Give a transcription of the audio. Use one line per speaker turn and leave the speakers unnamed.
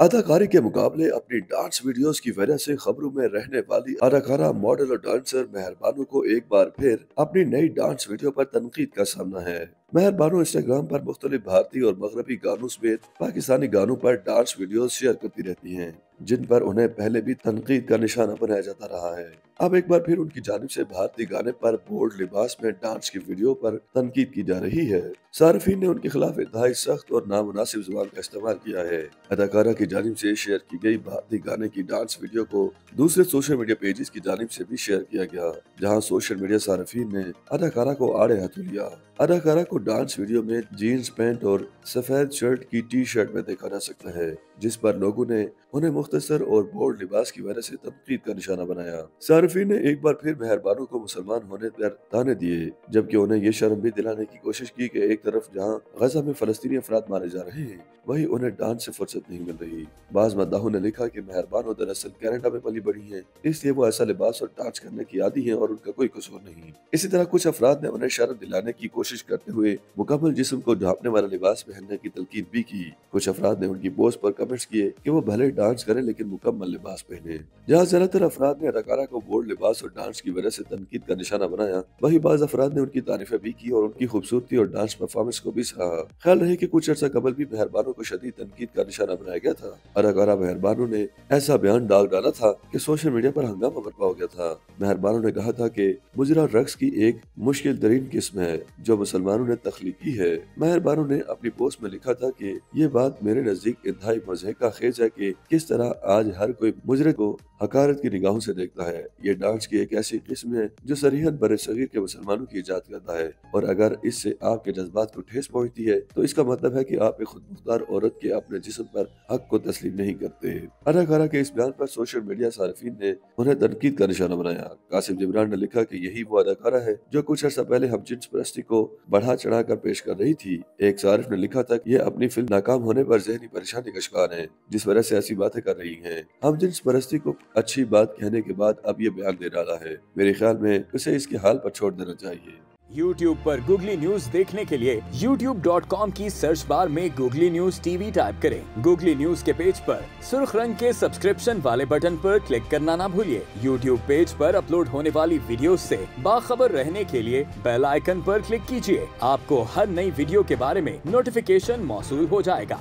अदाकारी के मुकाबले अपनी डांस वीडियोस की वजह से खबरों में रहने वाली अदाकारा, मॉडल और डांसर मेहर बानो को एक बार फिर अपनी नई डांस वीडियो पर तनकीद का सामना है। मेहर बानो इंस्टाग्राम पर मुख्तलिफ भारतीय और मगरबी गानों समेत पाकिस्तानी गानों पर डांस वीडियोस शेयर करती रहती हैं, जिन पर उन्हें पहले भी तनकीद का निशाना बनाया जाता रहा है। अब एक बार फिर उनकी जानिब से भारतीय गाने पर बोल्ड लिबास में डांस की वीडियो पर तनकीद की जा रही है। सार्फिन ने उनके खिलाफ इंतहाई सख्त और नामुनासिब जुबान का इस्तेमाल किया है। अदाकारा की जानिब से शेयर की गई भारतीय गाने की डांस वीडियो को दूसरे सोशल मीडिया पेजेस की जानिब से भी शेयर किया गया, जहां सोशल मीडिया सार्फिन ने अदाकारा को आड़े हाथों लिया। अदाकारा को डांस वीडियो में जीन्स पैंट और सफेद शर्ट की टी शर्ट में देखा जा सकता है, जिस पर लोगों ने उन्हें मुख्तसर और बोल्ड लिबास की वजह से तनकीद का निशाना बनाया। सार्फिन ने एक बार फिर मेहर बानो को मुसलमान होने पर ताने दिए, जबकि उन्हें ये शर्म भी दिलाने की कोशिश की कि एक तरफ जहां गजा में फलस्तीनी अफराद मारे जा रहे हैं, वहीं उन्हें डांस से फुर्सत नहीं मिल रही। बाज मद्दाहों ने लिखा कि मेहर बानो दरअसल कनाडा में पली बड़ी हैं, इसलिए वो ऐसा लिबास और डांस करने की आदी हैं और उनका कोई कसूर नहीं। इसी तरह कुछ अफराद ने उन्हें शर्म दिलाने की कोशिश करते हुए मुकम्मल जिस्म को ढांपने वाला लिबास पहनने की तलकीद भी की। कुछ अफराद ने उनकी पोस्ट पर कमेंट्स किए कि वो भले डांस करें लेकिन मुकम्मल लिबास पहने। जहाँ ज्यादातर अफराद ने अदाकारा को बोल्ड लिबास और डांस की वजह से तनकीद का निशाना बनाया, वहीं बाज अफराद ने उनकी तारीफें भी की और उनकी खूबसूरती और डांस परफॉर्मेंस को भी सराहा। ख्याल रहे कि कुछ अर्सा कबल भी मेहर बानो को शदीद तनकीद का निशाना बनाया गया था। अदाकारा मेहर बानो ने ऐसा बयान डाल डाला था कि सोशल मीडिया पर हंगामा बर्पा हो गया था। मेहर बानो ने कहा था कि मुजरा रक्स की एक मुश्किल तरीन किस्म है जो मुसलमानों ने तख्लीक की है। मेहर बानो ने अपनी पोस्ट में लिखा था कि ये बात मेरे नजदीक इंतहाई मज़हक़ा खेज है कि किस तरह आज हर कोई मुजरे को हकारत की निगाहों से देखता है। ये डांस की एक ऐसी किस्म है जो सरीहन बरसगीर के मुसलमानों की इजाद करता है, और अगर इससे आपके जज्बात को ठेस पहुंचती है तो इसका मतलब है कि आप एक खुदमुख्तार औरत के अपने जिस्म पर हक को तस्लीम नहीं करते। अदाकारा के इस बयान पर सोशल मीडिया सार्फिन ने उन्हें तनकीद का निशाना बनाया। कासिम जिब्रान ने लिखा कि यही वो अदाकारा है जो कुछ अर्सा पहले हम जिन्स परस्ती को बढ़ा चढ़ा कर पेश कर रही थी। एक सारिफ ने लिखा था कि ये अपनी फिल्म नाकाम होने पर जहनी परेशानी का शिकार है, जिस वजह से ऐसी बातें कर रही हैं। हम जिन्स परस्ती को अच्छी बात कहने के बाद अब ये बयान दे डाला है। मेरे ख्याल में उसे इसके हाल पर छोड़ देना चाहिए।
YouTube पर गूगली न्यूज देखने के लिए youtube.com की सर्च बार में गूगली न्यूज टीवी टाइप करें। गूगली न्यूज के पेज पर सुर्ख रंग के सब्सक्रिप्शन वाले बटन पर क्लिक करना ना भूलिए। YouTube पेज पर अपलोड होने वाली वीडियोस से बाखबर रहने के लिए बेल आइकन पर क्लिक कीजिए। आपको हर नई वीडियो के बारे में नोटिफिकेशन मौसूल हो जाएगा।